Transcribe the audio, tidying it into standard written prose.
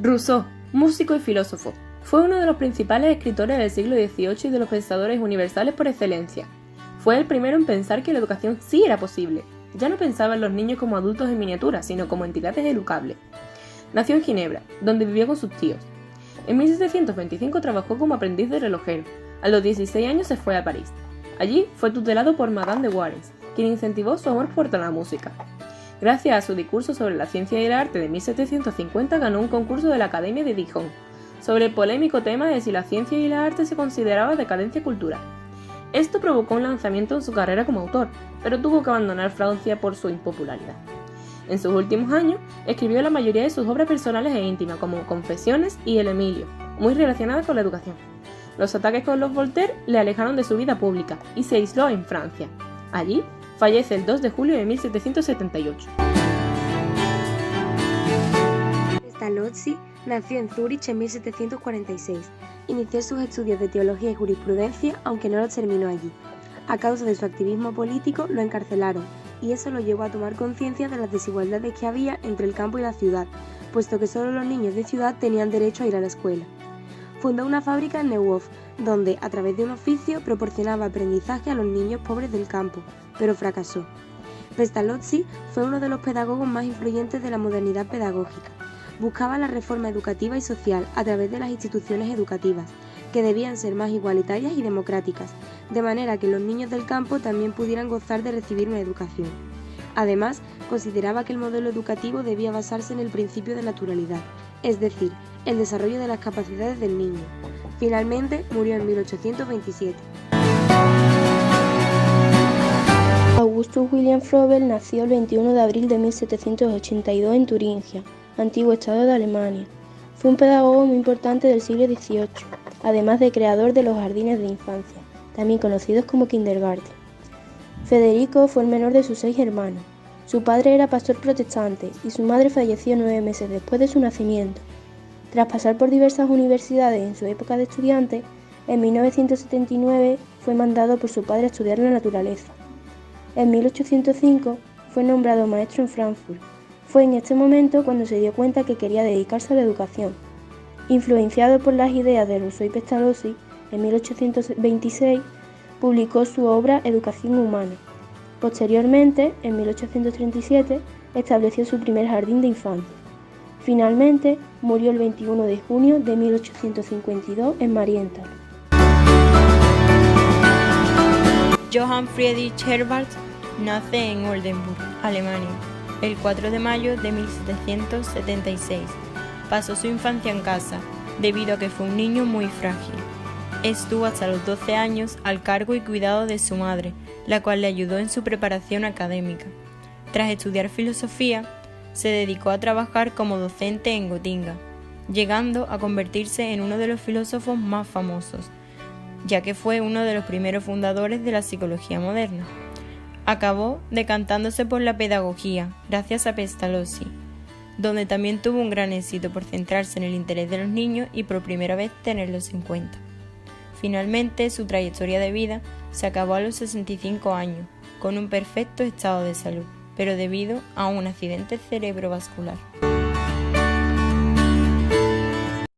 Rousseau, músico y filósofo, fue uno de los principales escritores del siglo XVIII y de los pensadores universales por excelencia. Fue el primero en pensar que la educación sí era posible. Ya no pensaba en los niños como adultos en miniatura, sino como entidades educables. Nació en Ginebra, donde vivió con sus tíos. En 1725 trabajó como aprendiz de relojero. A los 16 años se fue a París. Allí fue tutelado por Madame de Warens, quien incentivó su amor por la música. Gracias a su discurso sobre la ciencia y el arte de 1750 ganó un concurso de la Academia de Dijon sobre el polémico tema de si la ciencia y el arte se consideraba decadencia cultural. Esto provocó un lanzamiento en su carrera como autor, pero tuvo que abandonar Francia por su impopularidad. En sus últimos años, escribió la mayoría de sus obras personales e íntimas, como Confesiones y El Emilio, muy relacionadas con la educación. Los ataques con los Voltaire le alejaron de su vida pública y se aisló en Francia. Allí, fallece el 2 de julio de 1778. Pestalozzi nació en Zúrich en 1746. Inició sus estudios de teología y jurisprudencia, aunque no los terminó allí. A causa de su activismo político, lo encarcelaron, y eso lo llevó a tomar conciencia de las desigualdades que había entre el campo y la ciudad, puesto que solo los niños de ciudad tenían derecho a ir a la escuela. Fundó una fábrica en Neuhof, donde, a través de un oficio, proporcionaba aprendizaje a los niños pobres del campo, pero fracasó. Pestalozzi fue uno de los pedagogos más influyentes de la modernidad pedagógica. Buscaba la reforma educativa y social a través de las instituciones educativas, que debían ser más igualitarias y democráticas, de manera que los niños del campo también pudieran gozar de recibir una educación. Además, consideraba que el modelo educativo debía basarse en el principio de naturalidad, es decir, el desarrollo de las capacidades del niño. Finalmente, murió en 1827. Augustus William Froebel nació el 21 de abril de 1782 en Turingia, antiguo estado de Alemania. Fue un pedagogo muy importante del siglo XVIII, además de creador de los jardines de infancia, también conocidos como kindergarten. Federico fue el menor de sus 6 hermanos. Su padre era pastor protestante y su madre falleció 9 meses después de su nacimiento. Tras pasar por diversas universidades en su época de estudiante, en 1979 fue mandado por su padre a estudiar la naturaleza. En 1805 fue nombrado maestro en Frankfurt. Fue en este momento cuando se dio cuenta que quería dedicarse a la educación. Influenciado por las ideas de Rousseau y Pestalozzi, en 1826 publicó su obra Educación Humana. Posteriormente, en 1837, estableció su primer jardín de infantes. Finalmente, murió el 21 de junio de 1852 en Marienthal. Johann Friedrich Herbart nace en Oldenburg, Alemania, el 4 de mayo de 1776. Pasó su infancia en casa, debido a que fue un niño muy frágil. Estuvo hasta los 12 años al cargo y cuidado de su madre, la cual le ayudó en su preparación académica. Tras estudiar filosofía, se dedicó a trabajar como docente en Gotinga, llegando a convertirse en uno de los filósofos más famosos, ya que fue uno de los primeros fundadores de la psicología moderna. Acabó decantándose por la pedagogía, gracias a Pestalozzi, donde también tuvo un gran éxito por centrarse en el interés de los niños y por primera vez tenerlos en cuenta. Finalmente, su trayectoria de vida se acabó a los 65 años, con un perfecto estado de salud, pero debido a un accidente cerebrovascular.